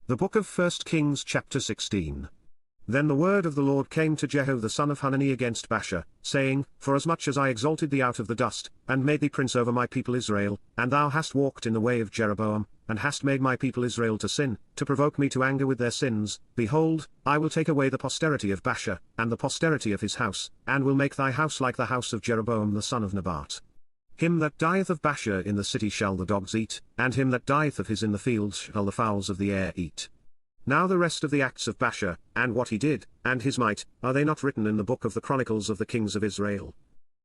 The book of 1 Kings chapter 16. Then the word of the Lord came to Jehu the son of Hanani against Baasha, saying, Forasmuch as I exalted thee out of the dust, and made thee prince over my people Israel, and thou hast walked in the way of Jeroboam, and hast made my people Israel to sin, to provoke me to anger with their sins, behold, I will take away the posterity of Baasha, and the posterity of his house, and will make thy house like the house of Jeroboam the son of Nebat. Him that dieth of Baasha in the city shall the dogs eat, and him that dieth of his in the fields shall the fowls of the air eat. Now the rest of the acts of Baasha, and what he did, and his might, are they not written in the book of the chronicles of the kings of Israel?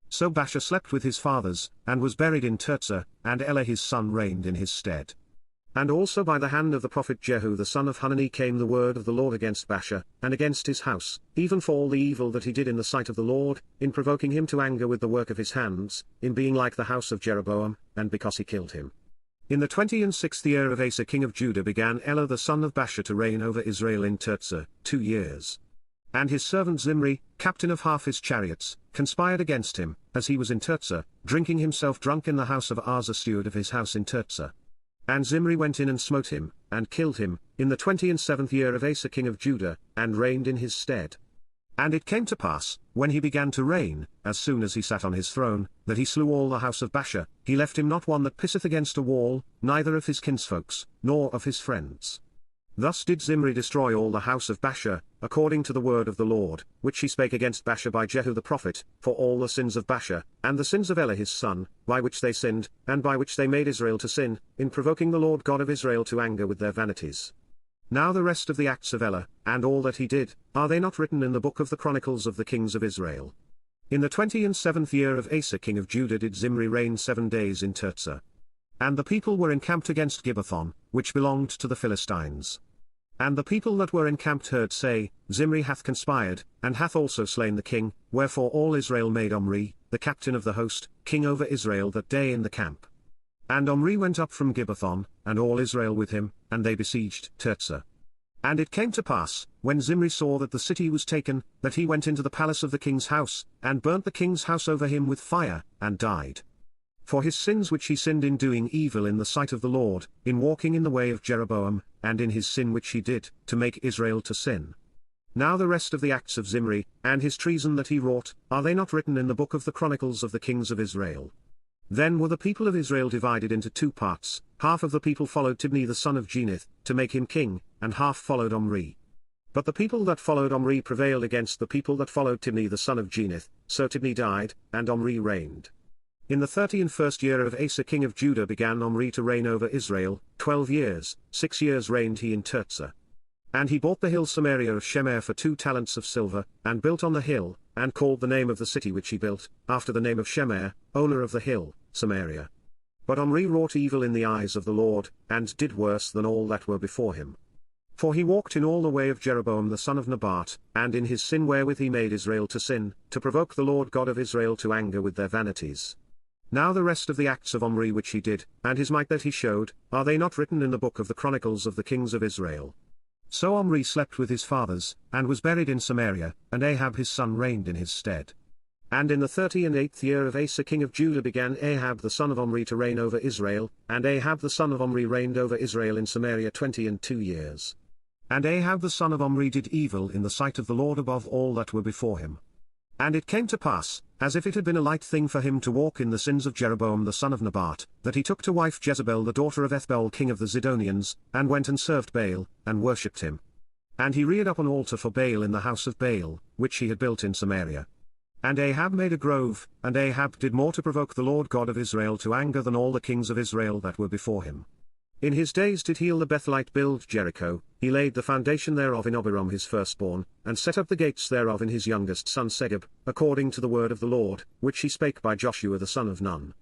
So Baasha slept with his fathers, and was buried in Tirzah, and Elah his son reigned in his stead. And also by the hand of the prophet Jehu the son of Hanani came the word of the Lord against Baasha, and against his house, even for all the evil that he did in the sight of the Lord, in provoking him to anger with the work of his hands, in being like the house of Jeroboam, and because he killed him. In the 26th year of Asa king of Judah began Elah the son of Baasha to reign over Israel in Tirzah, 2 years. And his servant Zimri, captain of half his chariots, conspired against him, as he was in Tirzah, drinking himself drunk in the house of Arza steward of his house in Tirzah. And Zimri went in and smote him, and killed him, in the 27th year of Asa king of Judah, and reigned in his stead. And it came to pass, when he began to reign, as soon as he sat on his throne, that he slew all the house of Baasha, he left him not one that pisseth against a wall, neither of his kinsfolks, nor of his friends. Thus did Zimri destroy all the house of Baasha, according to the word of the Lord, which he spake against Baasha by Jehu the prophet, for all the sins of Baasha, and the sins of Elah his son, by which they sinned, and by which they made Israel to sin, in provoking the Lord God of Israel to anger with their vanities. Now the rest of the acts of Elah, and all that he did, are they not written in the book of the chronicles of the kings of Israel? In the 27th year of Asa king of Judah did Zimri reign 7 days in Tirzah. And the people were encamped against Gibbethon, which belonged to the Philistines. And the people that were encamped heard say, Zimri hath conspired, and hath also slain the king, wherefore all Israel made Omri, the captain of the host, king over Israel that day in the camp. And Omri went up from Gibbethon, and all Israel with him, and they besieged Tirzah. And it came to pass, when Zimri saw that the city was taken, that he went into the palace of the king's house, and burnt the king's house over him with fire, and died. For his sins which he sinned in doing evil in the sight of the Lord, in walking in the way of Jeroboam, and in his sin which he did, to make Israel to sin. Now the rest of the acts of Zimri, and his treason that he wrought, are they not written in the book of the chronicles of the kings of Israel? Then were the people of Israel divided into 2 parts, half of the people followed Tibni the son of Geneth, to make him king, and half followed Omri. But the people that followed Omri prevailed against the people that followed Tibni the son of Geneth, so Tibni died, and Omri reigned. In the 31st year of Asa king of Judah began Omri to reign over Israel, 12 years, 6 years reigned he in Tirzah. And he bought the hill Samaria of Shemer for 2 talents of silver, and built on the hill, and called the name of the city which he built, after the name of Shemer, owner of the hill, Samaria. But Omri wrought evil in the eyes of the Lord, and did worse than all that were before him. For he walked in all the way of Jeroboam the son of Nebat, and in his sin wherewith he made Israel to sin, to provoke the Lord God of Israel to anger with their vanities. Now the rest of the acts of Omri which he did, and his might that he showed, are they not written in the book of the chronicles of the kings of Israel? So Omri slept with his fathers, and was buried in Samaria, and Ahab his son reigned in his stead. And in the 38th year of Asa king of Judah began Ahab the son of Omri to reign over Israel, and Ahab the son of Omri reigned over Israel in Samaria 22 years. And Ahab the son of Omri did evil in the sight of the Lord above all that were before him. And it came to pass, as if it had been a light thing for him to walk in the sins of Jeroboam the son of Nebat, that he took to wife Jezebel the daughter of Ethbaal king of the Zidonians, and went and served Baal, and worshipped him. And he reared up an altar for Baal in the house of Baal, which he had built in Samaria. And Ahab made a grove, and Ahab did more to provoke the Lord God of Israel to anger than all the kings of Israel that were before him. In his days did Hiel the Bethelite build Jericho, he laid the foundation thereof in Abiram his firstborn, and set up the gates thereof in his youngest son Segub, according to the word of the Lord, which he spake by Joshua the son of Nun.